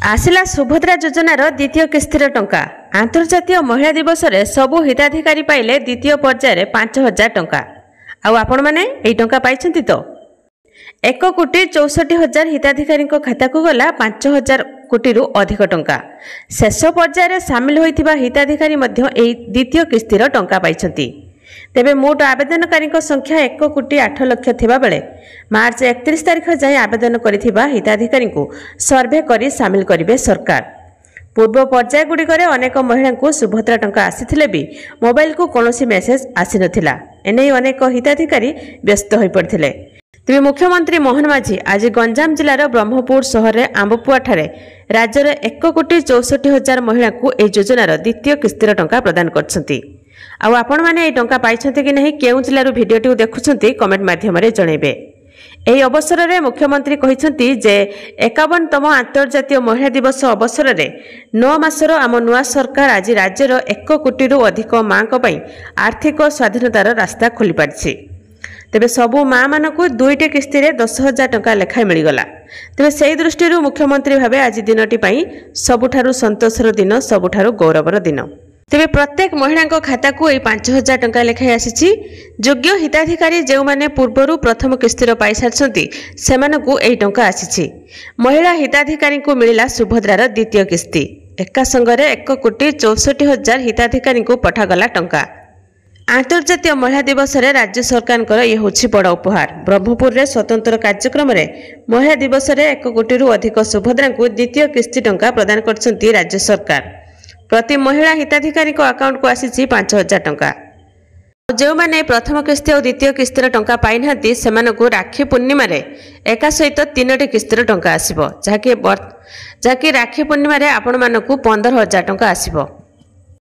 आसिला सुभद्रा योजनार द्वितीय किस्तिर टंका। आंतर्जातीय महिला दिवस रे सबु हिताधिकारी पाइले द्वितीय पर्यायर 5000 टंका। आउ आपण माने एई टंका पाइछंती तो 1,64,00,000 हिताधिकारी खाता को गला 5,000 कोटी रु अधिक टंका। शेष पर्यायर सामिल होइथिबा हिताधिकारी मध्य एई द्वितीय किस्तिर टंका पाइछंती। तेबे मोट आवेदनकारी संख्या 1,08,00,000 थिबा बेले मार्च 31 तारिख जाए आवेदन करिथिबा हिताधिकारी को सर्वे करी सामिल करिवे सरकार। पूर्व पर्याय गुड़िकरे अनेक महिला को सुभद्रा टंका आसीथिले भी मोबाइल को कौनसी मेसेज आसी नथिला। एने अनेक हिताधिकारी व्यस्त होई पड़थिले। तेबे मुख्यमंत्री मोहन माझी आज गंजाम जिलार ब्रह्मपुर सहर रे आंबपुआ ठारे राज्यर 1,64,00,000 महिला को ए योजनार द्वितीय किस्तिर टंका प्रदान करछंती। आउ आपण माने ए टंका पाइछंती कि नहीं केउ जिल्लार भिडियोटी देखुछंती कमेंट माध्यम रे जणैबे। एही अवसर रे मुख्यमंत्री कहिछंती जे 51तम अंतर्जातीय महिला दिवस अवसर रे 9 मासर आम नुआ सरकार आज राज्यर 1 कोटी रु अधिक मांक पई आर्थिक स्वाधीनतार रास्ता खोली पारछि। तेबे सबु मां मानकु दुईटी किस्ती रे 10,000 टंका लेखाय मिलिगला। तेबे सेही दृष्टिरु मुख्यमंत्री भाबे आज दिनटी पई सबुठारु संतोषर दिन, सबुठारु गौरवर दिन। तेबे प्रत्येक महिला खाता को 5,000 टंका लेखाई आसी। योग्य हिताधिकारी जो माने पूर्वरु प्रथम किस्तिर पाई सारछंती सेमानकु एई टंका आसी। महिला हिताधिकारी को मिलिला सुभद्रार द्वितीय किस्ती। एका संगरे 1,64,00,000 हिताधिकारी को पठागला टंका। आंतर्जातीय महिला दिवस रे राज्य सरकार यह होछि बड़ उपहार। ब्रह्मपुर रे स्वतंत्र कार्यक्रम रे महिला दिवस रे 1 कोटी रु अधिक सुभद्रा को द्वितीय किस्ती टंका प्रदान करछंती राज्य सरकार। प्रति महिला हिताधिकारी अकाउंट को आसी 5,000 टंका। जो माने प्रथम किस्ती और द्वितीय किस्तिर टंका पाई नांती सेमानकु राखी पूर्णिमा रे एका सहित 3टी किस्तिर टंका आसीबो, जाकी राखी पूर्णिमा रे आपण मानकु 15,000 टंका आसीबो।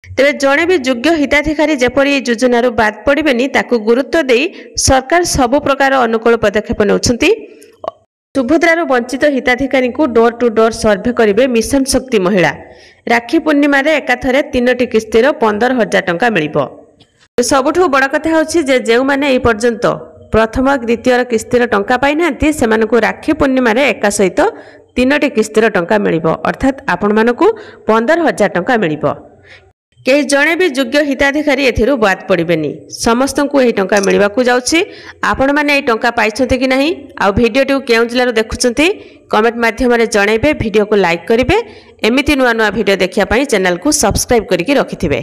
तेबे जणे भी योग्य हिताधिकारी जेपरि योजनारु बाद पड़िबेनी ताकु गुरुत्व देई सरकार सबु प्रकार अनुकूल पदक्षेप नेउछंती। सुभद्रारु वंचित हिताधिकारी को डोर टू डोर सर्वे करिवे मिशन शक्ति महिला। राखी पूर्णिमा रे एकाथरे 3टी किस्तिर 15,000 टंका मिलिबो। सबुठु बड़ कथा होछि जे जेउ माने ए पर्यंत प्रथम द्वितीय किस्तिर टंका पाई नांती सेमानकु राखी पूर्णिमा रे एका सहित 3टी किस्तिर टंका मिलिबो, अर्थात आपण मानकु 15,000 टंका मिलिबो। कई जणे भी योग्य हिताधिकारी एथिरु बाद पड़िबेनी। समस्तंकु एही टंका मिलिबाकु जाउछि। आपण माने एही टंका पाइछन्ते कि नाही आ भिडियोटी केउ जिल्लारो देखुछन्ते कमेंट माध्यम रे जणैबे। भिडियो को लाइक करिवे। एमिति नुआ नुआ भिडियो देखिया पई चैनल को सब्सक्राइब करिकि रखिथिबे।